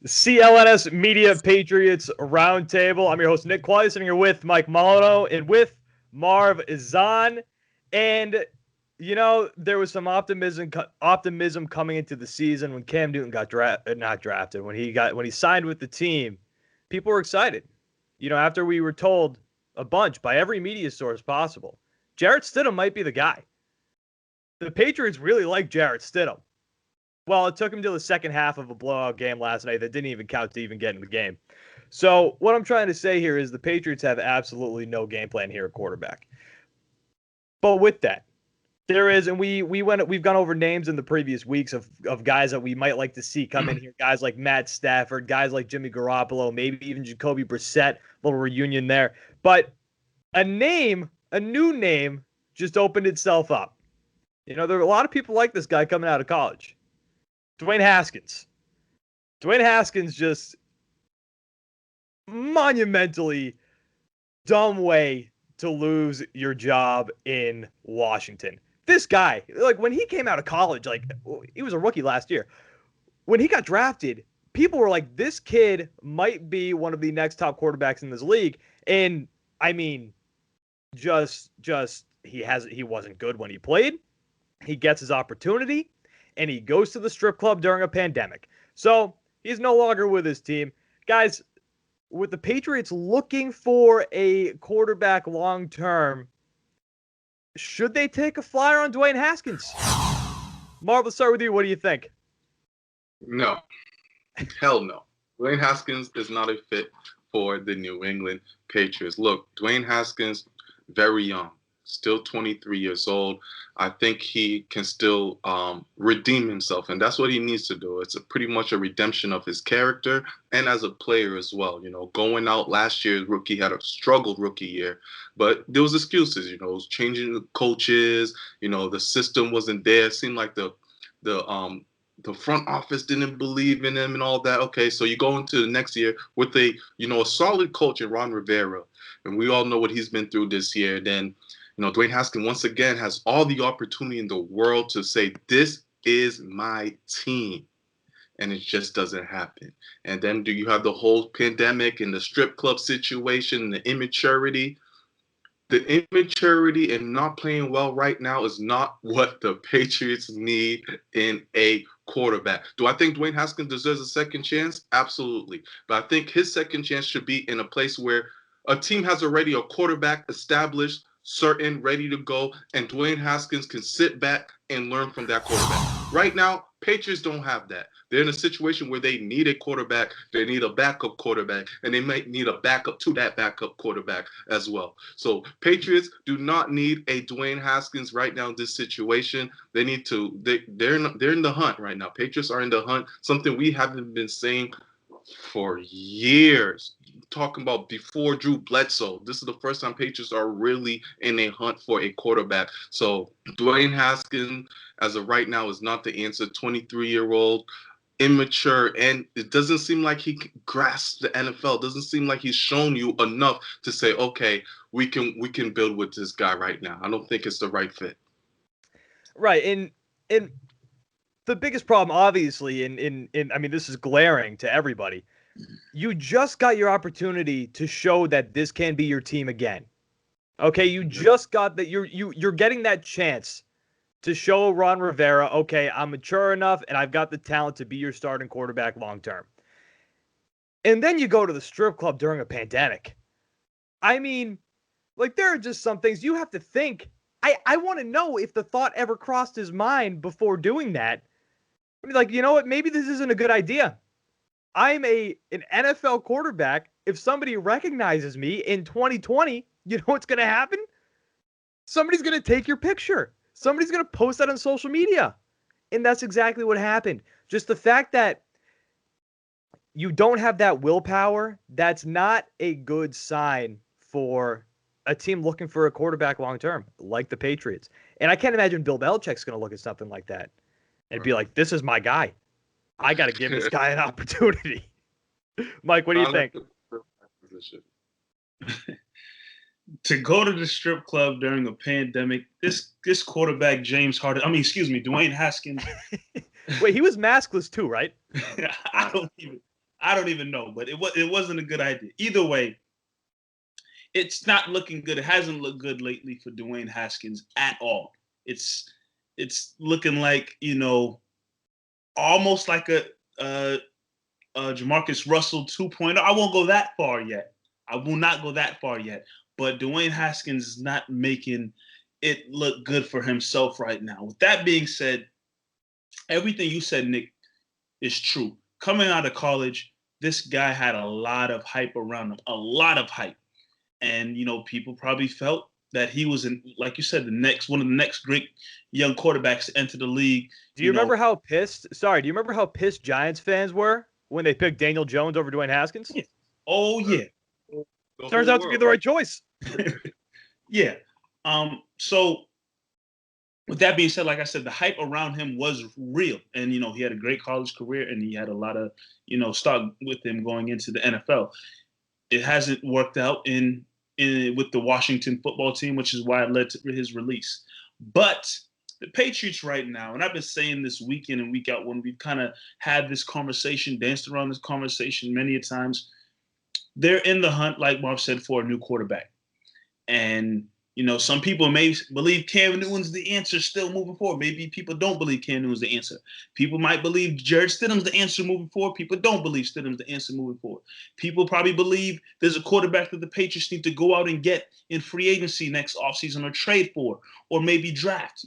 CLNS Media Patriots Roundtable. I'm your host, Nick Qualis, and here with Mike Molyneux and with Marv Izan. And, you know, there was some optimism coming into the season when Cam Newton got not drafted, when he signed with the team. People were excited. You know, after we were told a bunch by every media source possible, Jarrett Stidham might be the guy. The Patriots really like Jarrett Stidham. Well, it took him to the second half of a blowout game last night that didn't even count to even get in the game. So what I'm trying to say here is the Patriots have absolutely no game plan here at quarterback. But with that, there is, and we've gone over names in the previous weeks of guys that we might like to see come in here. Guys like Matt Stafford, guys like Jimmy Garoppolo, maybe even Jacoby Brissett, little reunion there. But a new name just opened itself up. You know, there are a lot of people like this guy coming out of college. Dwayne Haskins. Dwayne Haskins just monumentally dumb way to lose your job in Washington. This guy, like when he came out of college, like he was a rookie last year. When he got drafted, people were like, this kid might be one of the next top quarterbacks in this league. And I mean, just he wasn't good when he played. He gets his opportunity. And he goes to the strip club during a pandemic. So he's no longer with his team. Guys, with the Patriots looking for a quarterback long-term, should they take a flyer on Dwayne Haskins? Marv, let's start with you. What do you think? No. Hell no. Dwayne Haskins is not a fit for the New England Patriots. Look, Dwayne Haskins, very young. Still 23 years old. I think he can still redeem himself, and that's what he needs to do. It's pretty much a redemption of his character and as a player as well. You know, going out last year, rookie had a struggled rookie year, but there was excuses. You know, changing the coaches. You know, the system wasn't there. It seemed like the front office didn't believe in him and all that. Okay, so you go into the next year with a solid coach in Ron Rivera, and we all know what he's been through this year. Then, Dwayne Haskins once again has all the opportunity in the world to say, this is my team. And it just doesn't happen. And then do you have the whole pandemic and the strip club situation, the immaturity? The immaturity and not playing well right now is not what the Patriots need in a quarterback. Do I think Dwayne Haskins deserves a second chance? Absolutely. But I think his second chance should be in a place where a team has already a quarterback established, certain, ready to go, and Dwayne Haskins can sit back and learn from that quarterback. Right now, Patriots don't have that. They're in a situation where they need a quarterback, they need a backup quarterback, and they might need a backup to that backup quarterback as well. So Patriots do not need a Dwayne Haskins right now in this situation. They need to. They're in the hunt right now. Patriots are in the hunt. Something we haven't been saying for years. Talking about before Drew Bledsoe. This is the first time Patriots are really in a hunt for a quarterback. So Dwayne Haskins, as of right now, is not the answer. 23-year-old, immature, and it doesn't seem like he grasps the NFL. It doesn't seem like he's shown you enough to say, okay, we can build with this guy right now. I don't think it's the right fit. Right, and the biggest problem, obviously, I mean, this is glaring to everybody. You just got your opportunity to show that this can be your team again. Okay, you just got that. You're getting that chance to show Ron Rivera, okay, I'm mature enough and I've got the talent to be your starting quarterback long term. And then you go to the strip club during a pandemic. I mean, like, there are just some things you have to think. I want to know if the thought ever crossed his mind before doing that. I mean, like, you know what? Maybe this isn't a good idea. I'm an NFL quarterback. If somebody recognizes me in 2020, you know what's going to happen? Somebody's going to take your picture. Somebody's going to post that on social media. And that's exactly what happened. Just the fact that you don't have that willpower, that's not a good sign for a team looking for a quarterback long-term, like the Patriots. And I can't imagine Bill Belichick's going to look at something like that and be like, this is my guy. I got to give this guy an opportunity. Mike, what do you think? To go to the strip club during a pandemic, this quarterback, Dwayne Haskins. Wait, he was maskless too, right? I I don't even know, but it wasn't a good idea. Either way, it's not looking good. It hasn't looked good lately for Dwayne Haskins at all. It's looking like, almost like a Jamarcus Russell 2.0. I won't go that far yet. I will not go that far yet. But Dwayne Haskins is not making it look good for himself right now. With that being said, everything you said, Nick, is true. Coming out of college, this guy had a lot of hype around him, a lot of hype. And, people probably felt that he was, like you said, one of the next great young quarterbacks to enter the league. Do you remember how pissed Giants fans were when they picked Daniel Jones over Dwayne Haskins? Yeah. Oh, yeah. Turns out to be the right choice. Yeah. So with that being said, like I said, the hype around him was real. And, he had a great college career and he had a lot of, stock with him going into the NFL. It hasn't worked out with the Washington football team, which is why it led to his release. But the Patriots right now, and I've been saying this week in and week out when we've kind of had this conversation, danced around this conversation many a times, they're in the hunt, like Marv said, for a new quarterback. And, some people may believe Cam Newton's the answer still moving forward. Maybe people don't believe Cam Newton's the answer. People might believe Jared Stidham's the answer moving forward. People don't believe Stidham's the answer moving forward. People probably believe there's a quarterback that the Patriots need to go out and get in free agency next offseason or trade for, or maybe draft.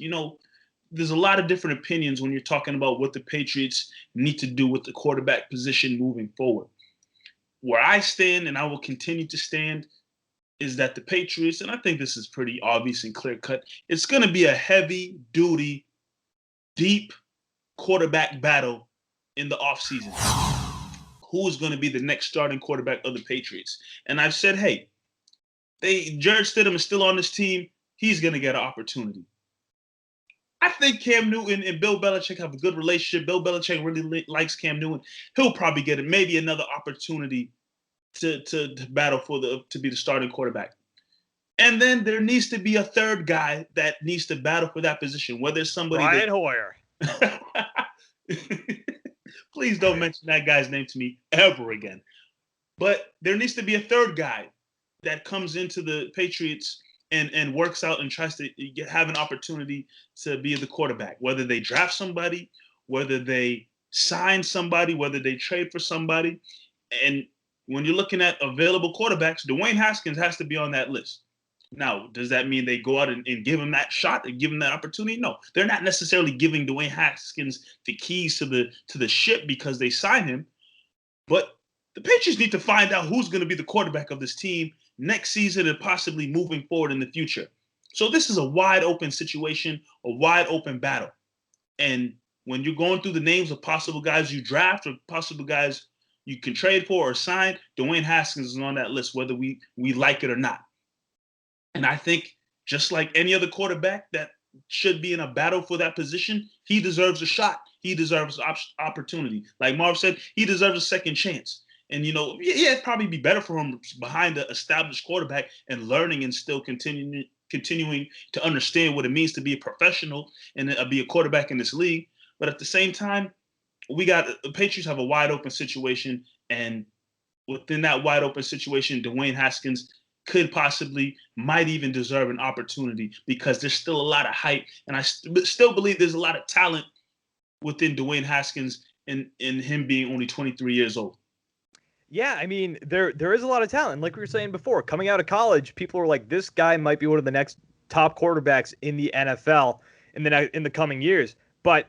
There's a lot of different opinions when you're talking about what the Patriots need to do with the quarterback position moving forward. Where I stand, and I will continue to stand, is that the Patriots, and I think this is pretty obvious and clear-cut, it's going to be a heavy-duty, deep quarterback battle in the offseason. Who is going to be the next starting quarterback of the Patriots? And I've said, hey, Jared Stidham is still on this team. He's going to get an opportunity. I think Cam Newton and Bill Belichick have a good relationship. Bill Belichick really likes Cam Newton. He'll probably get maybe another opportunity to battle to be the starting quarterback. And then there needs to be a third guy that needs to battle for that position, whether it's somebody Brian Hoyer. Please don't mention that guy's name to me ever again. But there needs to be a third guy that comes into the Patriots and works out and tries to have an opportunity to be the quarterback, whether they draft somebody, whether they sign somebody, whether they trade for somebody. And when you're looking at available quarterbacks, Dwayne Haskins has to be on that list. Now, does that mean they go out and give him that shot and give him that opportunity? No, they're not necessarily giving Dwayne Haskins the keys to the ship because they signed him. But the Patriots need to find out who's going to be the quarterback of this team next season and possibly moving forward in the future. So this is a wide open situation, a wide open battle. And when you're going through the names of possible guys you draft or possible guys you can trade for or sign, Dwayne Haskins is on that list, whether we like it or not. And I think just like any other quarterback that should be in a battle for that position, he deserves a shot. He deserves opportunity. Like Marv said, he deserves a second chance. And, it'd probably be better for him behind the established quarterback and learning and still continuing to understand what it means to be a professional and be a quarterback in this league. But at the same time, the Patriots have a wide open situation, and within that wide open situation, Dwayne Haskins might even deserve an opportunity because there's still a lot of hype, and I still believe there's a lot of talent within Dwayne Haskins in him being only 23 years old. Yeah, I mean, there is a lot of talent. Like we were saying before, coming out of college, people were like, this guy might be one of the next top quarterbacks in the NFL in the coming years. But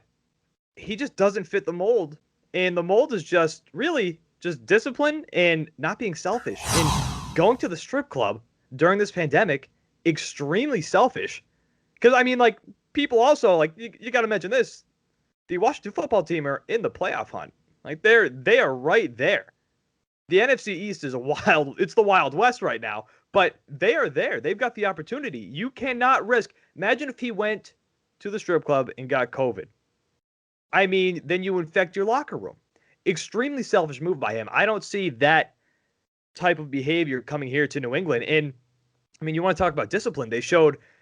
he just doesn't fit the mold. And the mold is just really just discipline and not being selfish. And going to the strip club during this pandemic, extremely selfish. Because, I mean, like, people also, like, you got to mention this. The Washington football team are in the playoff hunt. Like, they are right there. The NFC East is it's the Wild West right now, but they are there. They've got the opportunity. You cannot risk. Imagine if he went to the strip club and got COVID. I mean, then you infect your locker room. Extremely selfish move by him. I don't see that type of behavior coming here to New England. And, I mean, you want to talk about discipline.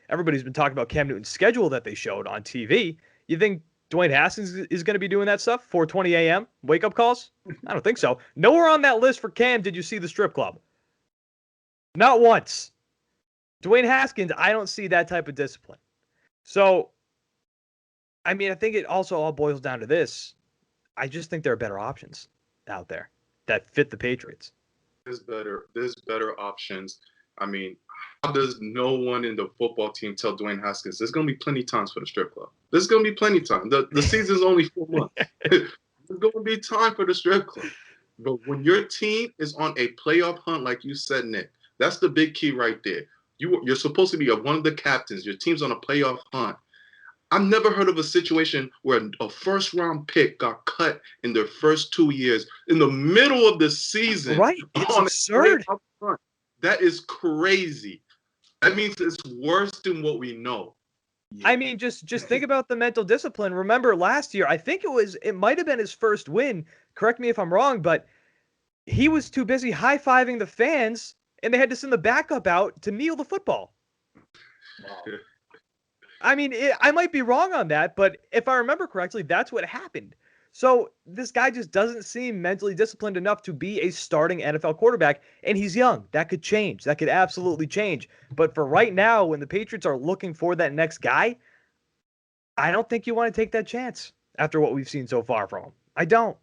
Everybody's been talking about Cam Newton's schedule that they showed on TV. You think Dwayne Haskins is going to be doing that stuff? 4:20 a.m. wake up calls? I don't think so. Nowhere on that list for Cam did you see the strip club. Not once. Dwayne Haskins, I don't see that type of discipline. So, I mean, I think it also all boils down to this. I just think there are better options out there that fit the Patriots. There's better options. I mean, how does no one in the football team tell Dwayne Haskins there's going to be plenty of times for the strip club? There's going to be plenty of time. The season's only 4 months. There's going to be time for the strip club. But when your team is on a playoff hunt, like you said, Nick, that's the big key right there. You're supposed to be one of the captains. Your team's on a playoff hunt. I've never heard of a situation where a first-round pick got cut in their first 2 years in the middle of the season. Right. It's absurd. That is crazy. That means it's worse than what we know. I mean, just think about the mental discipline. Remember last year, I think it might have been his first win. Correct me if I'm wrong, but he was too busy high-fiving the fans, and they had to send the backup out to kneel the football. Wow. I mean, I might be wrong on that, but if I remember correctly, that's what happened. So this guy just doesn't seem mentally disciplined enough to be a starting NFL quarterback, and he's young. That could change. That could absolutely change. But for right now, when the Patriots are looking for that next guy, I don't think you want to take that chance after what we've seen so far from him. I don't.